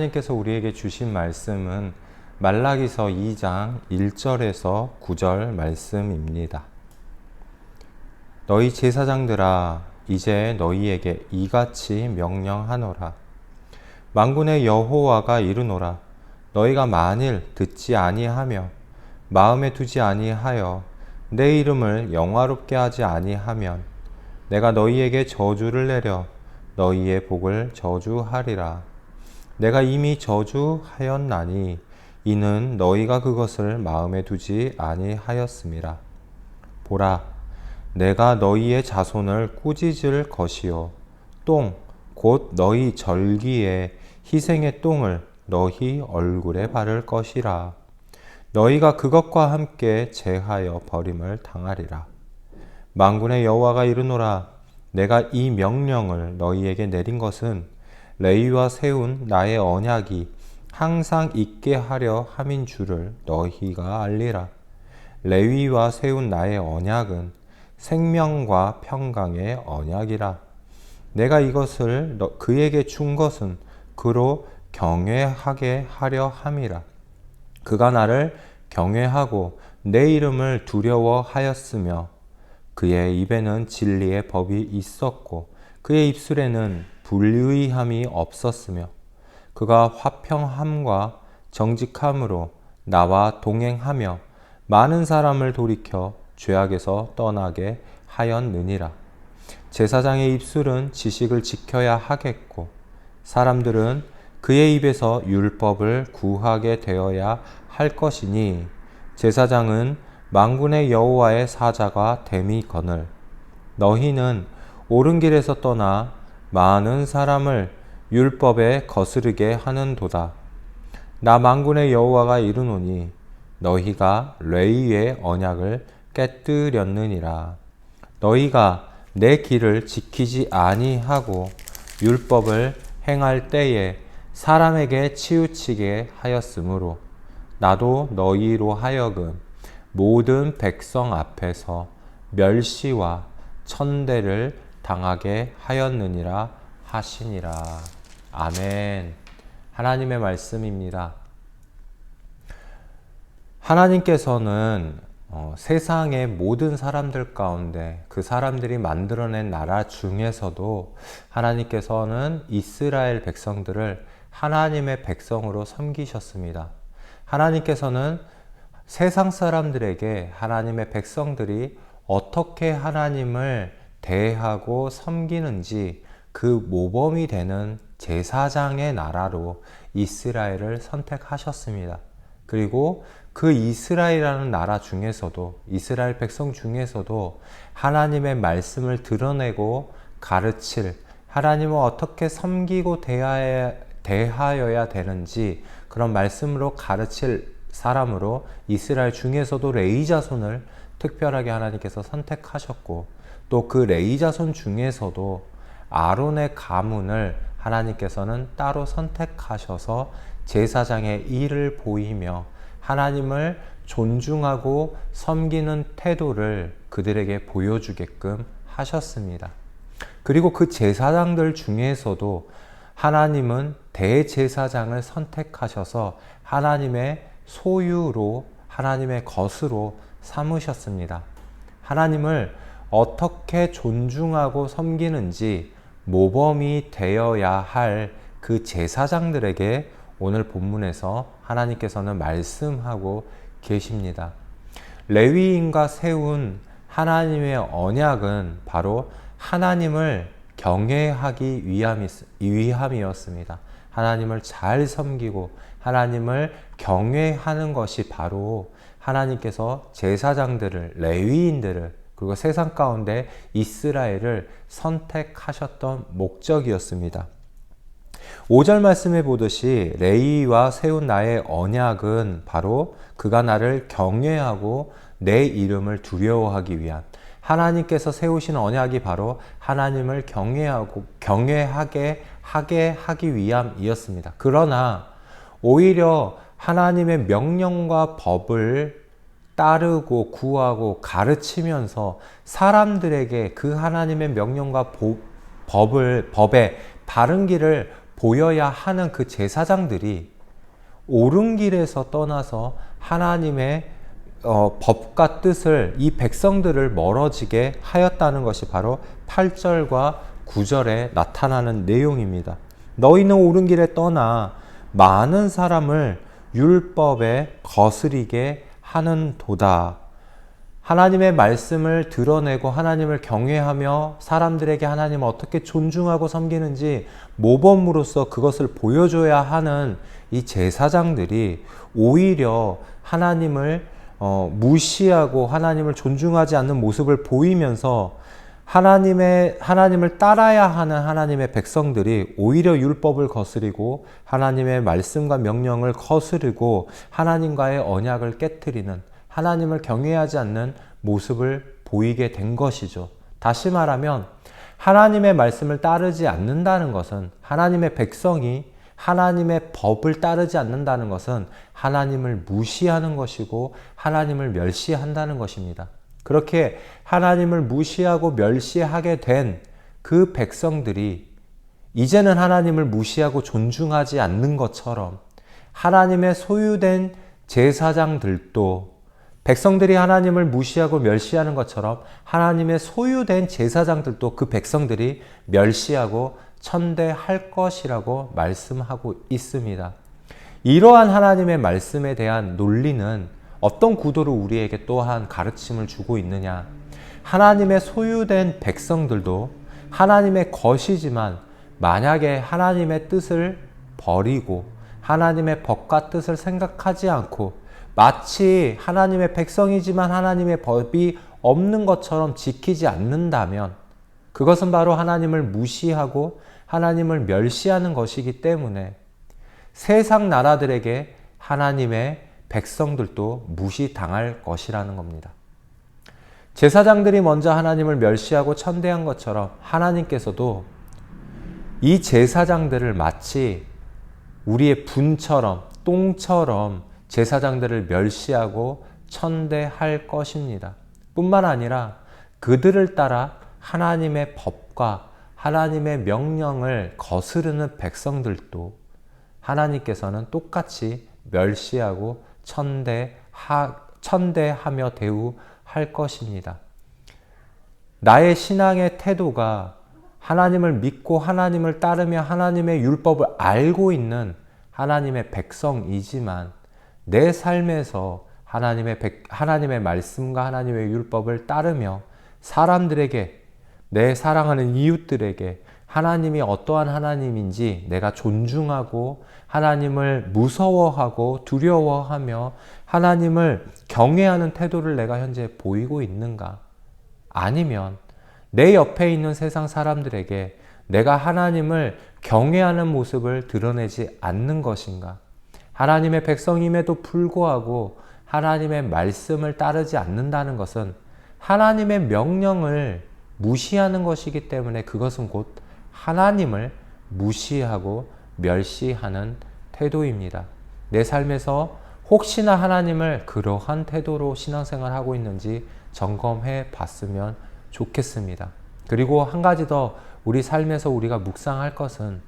하나님께서 우리에게 주신 말씀은 말라기서 2장 1절에서 9절 말씀입니다. 너희 제사장들아, 이제 너희에게 이같이 명령하노라. 만군의 여호와가 이르노라. 너희가 만일 듣지 아니하며 마음에 두지 아니하여 내 이름을 영화롭게 하지 아니하면 내가 너희에게 저주를 내려 너희의 복을 저주하리라. 내가 이미 저주하였나니 이는 너희가 그것을 마음에 두지 아니하였음이라. 보라, 내가 너희의 자손을 꾸짖을 것이요 똥 곧 너희 절기에 희생의 똥을 너희 얼굴에 바를 것이라. 너희가 그것과 함께 제하여 버림을 당하리라. 만군의 여호와가 이르노라. 내가 이 명령을 너희에게 내린 것은 레위와 세운 나의 언약이 항상 있게 하려 함인 줄을 너희가 알리라. 레위와 세운 나의 언약은 생명과 평강의 언약이라. 내가 이것을 그에게 준 것은 그로 경외하게 하려 함이라. 그가 나를 경외하고 내 이름을 두려워하였으며 그의 입에는 진리의 법이 있었고 그의 입술에는 불의함이 없었으며 그가 화평함과 정직함으로 나와 동행하며 많은 사람을 돌이켜 죄악에서 떠나게 하였느니라. 제사장의 입술은 지식을 지켜야 하겠고 사람들은 그의 입에서 율법을 구하게 되어야 할 것이니 제사장은 만군의 여호와의 사자가 됨이거늘 너희는 옳은 길에서 떠나 많은 사람을 율법에 거스르게 하는도다. 나 만군의 여호와가 이르노니 너희가 레위의 언약을 깨뜨렸느니라. 너희가 내 길을 지키지 아니하고 율법을 행할 때에 사람에게 치우치게 하였으므로 나도 너희로 하여금 모든 백성 앞에서 멸시와 천대를 당하게 하였느니라 하시니라. 아멘. 하나님의 말씀입니다. 하나님께서는 세상의 모든 사람들 가운데 그 사람들이 만들어낸 나라 중에서도 하나님께서는 이스라엘 백성들을 하나님의 백성으로 섬기셨습니다. 하나님께서는 세상 사람들에게 하나님의 백성들이 어떻게 하나님을 대하고 섬기는지 그 모범이 되는 제사장의 나라로 이스라엘을 선택하셨습니다. 그리고 그 이스라엘이라는 나라 중에서도 이스라엘 백성 중에서도 하나님의 말씀을 드러내고 가르칠 하나님을 어떻게 섬기고 대하여야 되는지 그런 말씀으로 가르칠 사람으로 이스라엘 중에서도 레위 자손을 특별하게 하나님께서 선택하셨고 또 그 레위 자손 중에서도 아론의 가문을 하나님께서는 따로 선택하셔서 제사장의 일을 보이며 하나님을 존중하고 섬기는 태도를 그들에게 보여주게끔 하셨습니다. 그리고 그 제사장들 중에서도 하나님은 대제사장을 선택하셔서 하나님의 소유로 하나님의 것으로 삼으셨습니다. 하나님을 어떻게 존중하고 섬기는지 모범이 되어야 할 그 제사장들에게 오늘 본문에서 하나님께서는 말씀하고 계십니다. 레위인과 세운 하나님의 언약은 바로 하나님을 경외하기 위함이었습니다. 하나님을 잘 섬기고 하나님을 경외하는 것이 바로 하나님께서 제사장들을, 레위인들을 그리고 세상 가운데 이스라엘을 선택하셨던 목적이었습니다. 5절 말씀에 보듯이 레위와 세운 나의 언약은 바로 그가 나를 경외하고 내 이름을 두려워하기 위한 하나님께서 세우신 언약이 바로 하나님을 경외하게 하기 위함이었습니다. 그러나 오히려 하나님의 명령과 법을 따르고 구하고 가르치면서 사람들에게 그 하나님의 명령과 법의 바른 길을 보여야 하는 그 제사장들이 옳은 길에서 떠나서 하나님의 법과 뜻을, 이 백성들을 멀어지게 하였다는 것이 바로 8절과 9절에 나타나는 내용입니다. 너희는 옳은 길에 떠나 많은 사람을 율법에 거스리게 하는도다. 하나님의 말씀을 드러내고 하나님을 경외하며 사람들에게 하나님을 어떻게 존중하고 섬기는지 모범으로서 그것을 보여줘야 하는 이 제사장들이 오히려 하나님을 무시하고 하나님을 존중하지 않는 모습을 보이면서 하나님을 따라야 하는 하나님의 백성들이 오히려 율법을 거스리고 하나님의 말씀과 명령을 거스르고 하나님과의 언약을 깨트리는, 하나님을 경외하지 않는 모습을 보이게 된 것이죠. 다시 말하면 하나님의 말씀을 따르지 않는다는 것은, 하나님의 백성이 하나님의 법을 따르지 않는다는 것은 하나님을 무시하는 것이고 하나님을 멸시한다는 것입니다. 그렇게 하나님을 무시하고 멸시하게 된 그 백성들이 이제는 하나님을 무시하고 존중하지 않는 것처럼 하나님의 소유된 제사장들도, 백성들이 하나님을 무시하고 멸시하는 것처럼 하나님의 소유된 제사장들도 그 백성들이 멸시하고 천대할 것이라고 말씀하고 있습니다. 이러한 하나님의 말씀에 대한 논리는 어떤 구도로 우리에게 또한 가르침을 주고 있느냐? 하나님의 소유된 백성들도 하나님의 것이지만 만약에 하나님의 뜻을 버리고 하나님의 법과 뜻을 생각하지 않고 마치 하나님의 백성이지만 하나님의 법이 없는 것처럼 지키지 않는다면 그것은 바로 하나님을 무시하고 하나님을 멸시하는 것이기 때문에 세상 나라들에게 하나님의 백성들도 무시당할 것이라는 겁니다. 제사장들이 먼저 하나님을 멸시하고 천대한 것처럼 하나님께서도 이 제사장들을 마치 우리의 분처럼, 똥처럼 제사장들을 멸시하고 천대할 것입니다. 뿐만 아니라 그들을 따라 하나님의 법과 하나님의 명령을 거스르는 백성들도 하나님께서는 똑같이 멸시하고 천대하며 대우할 것입니다. 나의 신앙의 태도가 하나님을 믿고 하나님을 따르며 하나님의 율법을 알고 있는 하나님의 백성이지만 내 삶에서 하나님의 말씀과 하나님의 율법을 따르며 사람들에게, 내 사랑하는 이웃들에게 하나님이 어떠한 하나님인지 내가 존중하고 하나님을 무서워하고 두려워하며 하나님을 경외하는 태도를 내가 현재 보이고 있는가? 아니면 내 옆에 있는 세상 사람들에게 내가 하나님을 경외하는 모습을 드러내지 않는 것인가? 하나님의 백성임에도 불구하고 하나님의 말씀을 따르지 않는다는 것은 하나님의 명령을 무시하는 것이기 때문에 그것은 곧 하나님을 무시하고 멸시하는 태도입니다. 내 삶에서 혹시나 하나님을 그러한 태도로 신앙생활하고 있는지 점검해 봤으면 좋겠습니다. 그리고 한 가지 더 우리 삶에서 우리가 묵상할 것은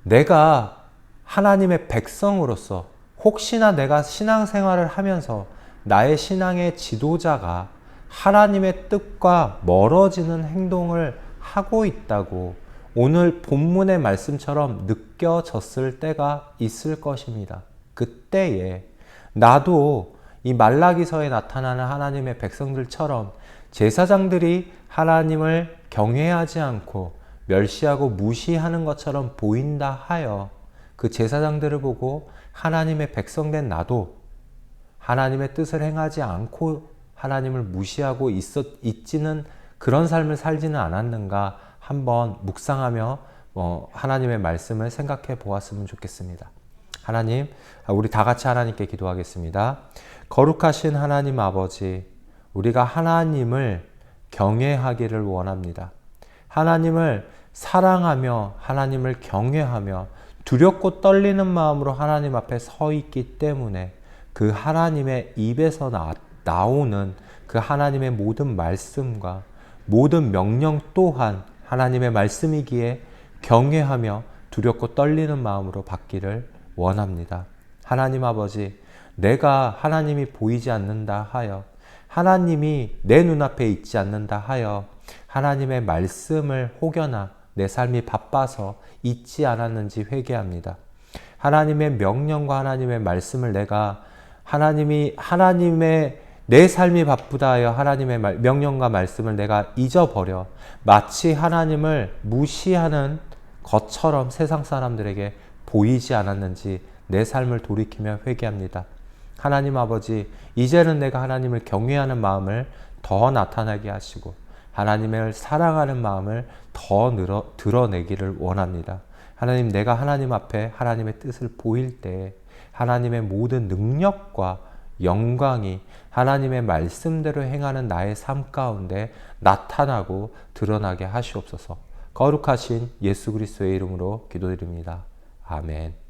내가 하나님의 백성으로서 혹시나 내가 신앙생활을 하면서 나의 신앙의 지도자가 하나님의 뜻과 멀어지는 행동을 하고 있다고 오늘 본문의 말씀처럼 느껴졌을 때가 있을 것입니다. 그때에 나도 이 말라기서에 나타나는 하나님의 백성들처럼 제사장들이 하나님을 경외하지 않고 멸시하고 무시하는 것처럼 보인다 하여 그 제사장들을 보고 하나님의 백성된 나도 하나님의 뜻을 행하지 않고 하나님을 무시하고 있지는 그런 삶을 살지는 않았는가 한번 묵상하며 하나님의 말씀을 생각해 보았으면 좋겠습니다. 하나님, 우리 다 같이 하나님께 기도하겠습니다. 거룩하신 하나님 아버지, 우리가 하나님을 경외하기를 원합니다. 하나님을 사랑하며 하나님을 경외하며 두렵고 떨리는 마음으로 하나님 앞에 서 있기 때문에 그 하나님의 입에서 나오는 그 하나님의 모든 말씀과 모든 명령 또한 하나님의 말씀이기에 경외하며 두렵고 떨리는 마음으로 받기를 원합니다. 하나님 아버지, 내가 하나님이 보이지 않는다 하여, 하나님이 내 눈앞에 있지 않는다 하여 하나님의 말씀을 혹여나 내 삶이 바빠서 잊지 않았는지 회개합니다. 하나님의 명령과 하나님의 말씀을 내가 하나님의 내 삶이 바쁘다 하여 하나님의 명령과 말씀을 내가 잊어버려 마치 하나님을 무시하는 것처럼 세상 사람들에게 보이지 않았는지 내 삶을 돌이키며 회개합니다. 하나님 아버지, 이제는 내가 하나님을 경외하는 마음을 더 나타나게 하시고 하나님을 사랑하는 마음을 더 드러내기를 원합니다. 하나님, 내가 하나님 앞에 하나님의 뜻을 보일 때 하나님의 모든 능력과 영광이 하나님의 말씀대로 행하는 나의 삶 가운데 나타나고 드러나게 하시옵소서. 거룩하신 예수 그리스도의 이름으로 기도드립니다. 아멘.